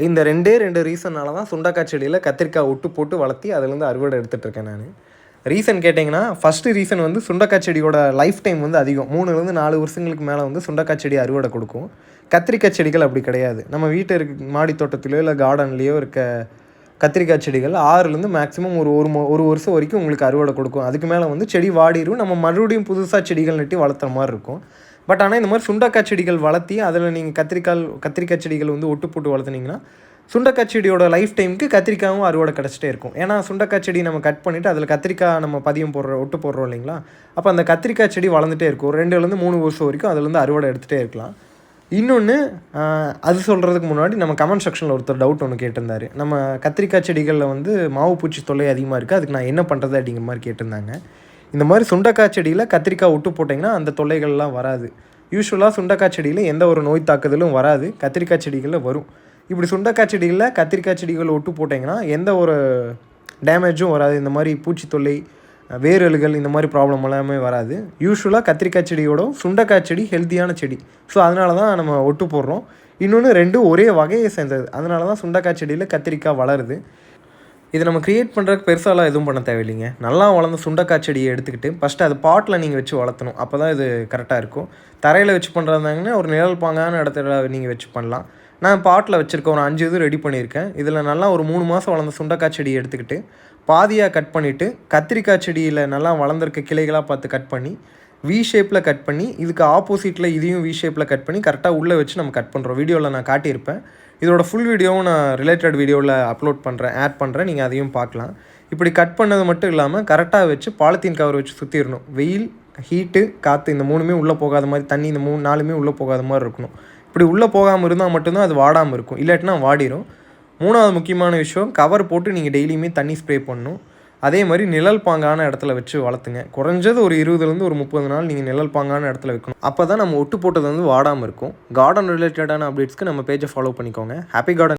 இந்த 2 ரீசன்னால தான் சுண்டக்காய் செடியில் கத்திரிக்காய் ஒட்டு போட்டு வளர்த்தி அதுலேருந்து அறுவடை எடுத்துகிட்ருக்கேன் நான். ரீசன் கேட்டிங்கன்னா, ஃபஸ்ட்டு ரீசன் வந்து சுண்டக்காய் செடியோட லைஃப் டைம் வந்து அதிகம். 3லேருந்து 4 வருஷங்களுக்கு மேலே வந்து சுண்டக்காய் செடி அறுவடை கொடுக்கும். கத்திரிக்காய் செடிகள் அப்படி கிடையாது. நம்ம வீட்டு மாடி தோட்டத்திலையோ இல்லை கார்டன்லேயோ இருக்க கத்திரிக்காய் செடிகள் 6லேருந்து மேக்ஸிமம் ஒரு வருஷம் வரைக்கும் உங்களுக்கு அறுவடை கொடுக்கும். அதுக்கு மேலே வந்து செடி வாடிடும். நம்ம மறுபடியும் புதுசாக செடிகள் நட்டி வளர்த்துற மாதிரி இருக்கும். பட் ஆனால் இந்த மாதிரி சுண்டக்காய் செடிகள் வளர்த்தி அதில் நீங்கள் கத்திரிக்காய் செடிகள் வந்து ஒட்டு போட்டு வளர்த்துனீங்கன்னா சுண்டக்காய் செடியோட லைஃப் டைமுக்கு கத்திரிக்காயும் அறுவடை கிடச்சிட்டே இருக்கும். ஏன்னா சுண்டக்காய் செடி நம்ம கட் பண்ணிவிட்டு அதில் கத்திரிக்காய் நம்ம ஒட்டு போடுறோம் இல்லைங்களா? அப்போ அந்த கத்திரிக்காய் செடி வளர்ந்துட்டே இருக்கும். 2லேருந்து 3 வருஷம் வரைக்கும் அதுலேருந்து அறுவடை எடுத்துகிட்டே இருக்கலாம். இன்னொன்று, அது சொல்கிறதுக்கு முன்னாடி நம்ம கமெண்ட் செக்ஷனில் ஒருத்தர் டவுட் ஒன்று கேட்டிருந்தார். நம்ம கத்திரிக்காய் செடிகளில் வந்து மாவு பூச்சி தொல்லை அதிகமாக இருக்குது, அதுக்கு நான் என்ன பண்ணுறது அப்படிங்கிற மாதிரி கேட்டிருந்தாங்க. இந்த மாதிரி சுண்டக்காய் செடியில் கத்திரிக்காய் ஒட்டு போட்டிங்கன்னா அந்த தொல்லைகள்லாம் வராது. யூஸ்வலாக சுண்டக்காய் செடியில் எந்த ஒரு நோய் தாக்குதலும் வராது, கத்திரிக்காய் செடிகளில் வரும். இப்படி சுண்டக்காய் செடிகளில் கத்திரிக்காய் செடிகள் ஒட்டு போட்டிங்கன்னா எந்த ஒரு டேமேஜும் வராது. இந்த மாதிரி பூச்சி தொல்லை, வேரலுகள் இந்த மாதிரி ப்ராப்ளம் எல்லாமே வராது. யூஸ்வலாக கத்திரிக்காய் செடியோட சுண்டக்காய் செடி ஹெல்த்தியான செடி. ஸோ அதனால தான் நம்ம ஒட்டு போடுறோம். இன்னொன்று, 2 ஒரே வகையை சேர்ந்தது. அதனால தான் சுண்டக்காய் செடியில் கத்திரிக்காய் வளருது. இதை நம்ம க்ரியேட் பண்ணுறதுக்கு பெருசாலாம் எதுவும் பண்ண தேவையில்லைங்க. நல்லா வளர்ந்த சுண்டக்காய் செடியை எடுத்துக்கிட்டு ஃபஸ்ட்டு அது பாட்டில் நீங்கள் வச்சு வளர்த்தணும். அப்போ தான் இது கரெக்டாக இருக்கும். தரையில் வச்சு பண்ணுறதாங்கன்னா ஒரு நிழல் பாங்கான இடத்துல நீங்கள் வச்சு பண்ணலாம். நான் பாட்டில் வச்சுருக்கேன். ஒரு 5 இது ரெடி பண்ணியிருக்கேன். இதில் நல்லா ஒரு 3 மாதம் வளர்ந்த சுண்டக்காய் செடியை எடுத்துக்கிட்டு பாதியாக கட் பண்ணிவிட்டு கத்திரிக்காய் செடியில் நல்லா வளர்ந்துருக்க கிளைகளாக பார்த்து கட் பண்ணி வி ஷேப்பில் கட் பண்ணி, இதுக்கு ஆப்போசிட்டில் இதையும் வி ஷேப்பில் கட் பண்ணி கரெக்டாக உள்ளே வச்சு நம்ம கட் பண்ணுறோம். வீடியோவில் நான் காட்டியிருப்பேன். இதோட ஃபுல் வீடியோவும் நான் ரிலேட்டட் வீடியோவில் ஆட் பண்ணுறேன். நீங்கள் அதையும் பார்க்கலாம். இப்படி கட் பண்ணது மட்டும் இல்லாமல் கரெக்டாக வச்சு பாலித்தீன் கவர் வச்சு சுற்றிடணும். வெயில், ஹீட்டு, காற்று இந்த 3மே உள்ளே போகாத மாதிரி, தண்ணி இந்த 4மே உள்ளே போகாத மாதிரி இருக்கணும். இப்படி உள்ளே போகாமல் இருந்தால் மட்டும்தான் அது வாடாமல் இருக்கும், இல்லாட்டினா வாடிடும். 3வது முக்கியமான விஷயம், கவர் போட்டு நீங்கள் டெய்லியுமே தண்ணி ஸ்ப்ரே பண்ணணும். அதே மாதிரி நிழல் பாங்கான இடத்துல வச்சு வளர்த்துங்க. குறைஞ்சது ஒரு 20லேருந்து ஒரு 30 நாள் நீங்கள் நிழல் பாங்கான இடத்துல வைக்கணும். அப்போ தான் நம்ம ஒட்டு போட்டது வந்து வாடாமல் இருக்கும். கார்டன் ரிலேட்டடான அப்டேட்ஸ்க்கு நம்ம பேஜை ஃபாலோ பண்ணிக்கோங்க. Happy garden.